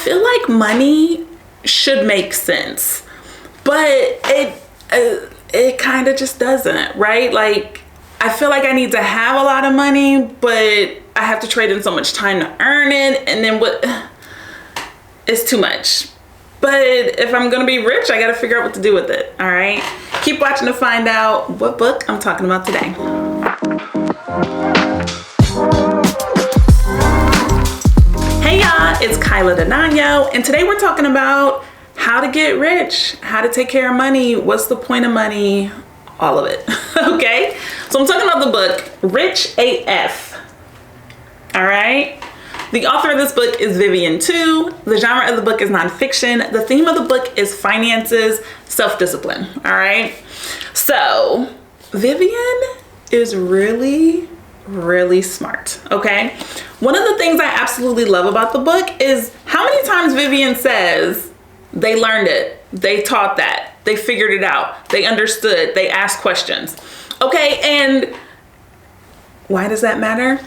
feel like money should make sense, but it kind of just doesn't, right? Like, I feel like I need to have a lot of money, but I have to trade in so much time to earn it, and then it's too much. But if I'm gonna be rich, I gotta figure out what to do with it, all right? Keep watching to find out what book I'm talking about today. Hey y'all, it's Kyla Denanyoh, and today we're talking about how to get rich, how to take care of money, what's the point of money, all of it, okay? So I'm talking about the book, Rich AF, all right? The author of this book is Vivian Tu. The genre of the book is nonfiction. The theme of the book is finances, self-discipline, all right? So Vivian is really smart, okay? One of the things I absolutely love about the book is how many times Vivian says they learned it, they taught that, they figured it out, they understood, they asked questions, okay? And why does that matter?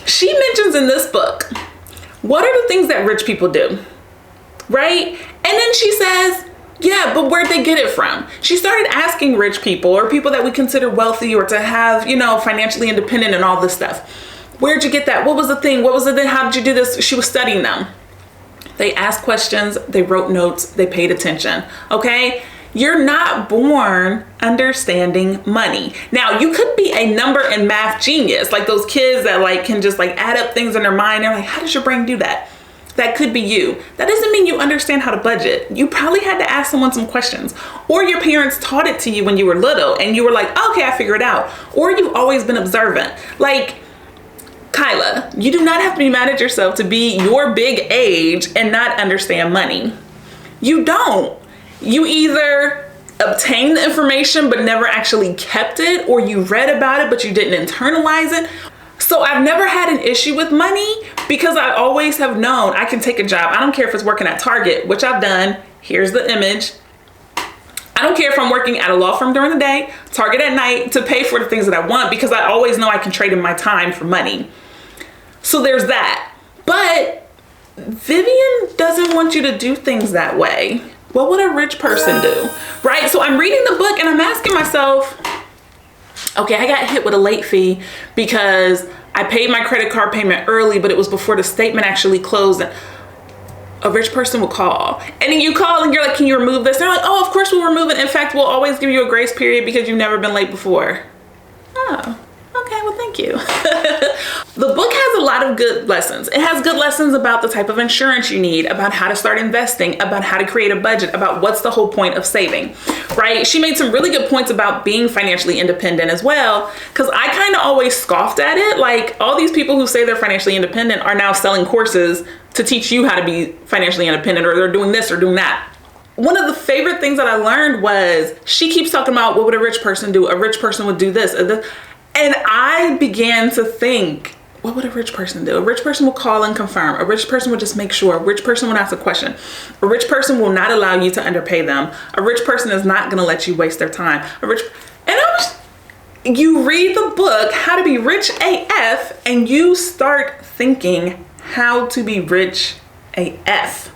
She mentions in this book, what are the things that rich people do, right? And then she says, yeah, but where'd they get it from? She started asking rich people or people that we consider wealthy or to have, you know, financially independent and all this stuff. Where'd you get that? What was the thing? What was the thing? How did you do this? She was studying them. They asked questions, they wrote notes, they paid attention, okay? You're not born understanding money. Now, you could be a number and math genius, like those kids that like can just like add up things in their mind. They're like, how does your brain do that? That could be you. That doesn't mean you understand how to budget. You probably had to ask someone some questions, or your parents taught it to you when you were little and you were like, okay, I figured it out. Or you've always been observant. Like, Kyla, you do not have to be mad at yourself to be your big age and not understand money. You don't. You either obtained the information but never actually kept it, or you read about it but you didn't internalize it. So I've never had an issue with money because I always have known I can take a job. I don't care if it's working at Target, which I've done. Here's the image. I don't care if I'm working at a law firm during the day, Target at night, to pay for the things that I want, because I always know I can trade in my time for money. So there's that. But Vivian doesn't want you to do things that way. What would a rich person do, right? So I'm reading the book and I'm asking myself, okay, I got hit with a late fee because I paid my credit card payment early, but it was before the statement actually closed. And a rich person will call. And then you call and you're like, can you remove this? And they're like, oh, of course we'll remove it. In fact, we'll always give you a grace period because you've never been late before. Oh, okay, well, thank you. The book has a lot of good lessons. It has good lessons about the type of insurance you need, about how to start investing, about how to create a budget, about what's the whole point of saving, right? She made some really good points about being financially independent as well, because I kind of always scoffed at it. Like, all these people who say they're financially independent are now selling courses to teach you how to be financially independent, or they're doing this or doing that. One of the favorite things that I learned was she keeps talking about what would a rich person do? A rich person would do this. And I began to think, what would a rich person do? A rich person will call and confirm. A rich person will just make sure. A rich person will ask a question. A rich person will not allow you to underpay them. A rich person is not gonna let you waste their time. You read the book, How to Be Rich AF, and you start thinking how to be rich AF.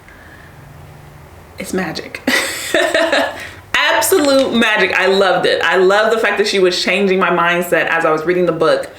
It's magic. Absolute magic. I loved it. I love the fact that she was changing my mindset as I was reading the book.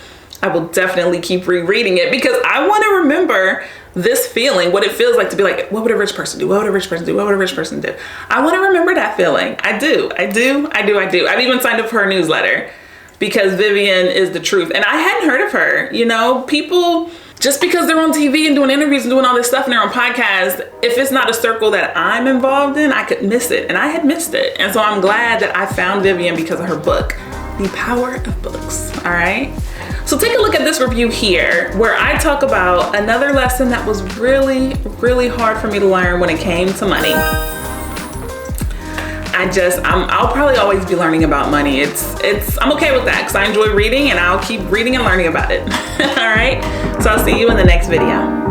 I will definitely keep rereading it because I want to remember this feeling, what it feels like to be like, what would a rich person do? What would a rich person do? What would a rich person do? I want to remember that feeling. I do. I've even signed up for her newsletter because Vivian is the truth. And I hadn't heard of her. You know, people, just because they're on TV and doing interviews and doing all this stuff and they're on podcasts, if it's not a circle that I'm involved in, I could miss it. And I had missed it. And so I'm glad that I found Vivian because of her book, The Power of Books. All right. So take a look at this review here where I talk about another lesson that was really hard for me to learn when it came to money. I'll probably always be learning about money. I'm okay with that because I enjoy reading and I'll keep reading and learning about it. All right. So I'll see you in the next video.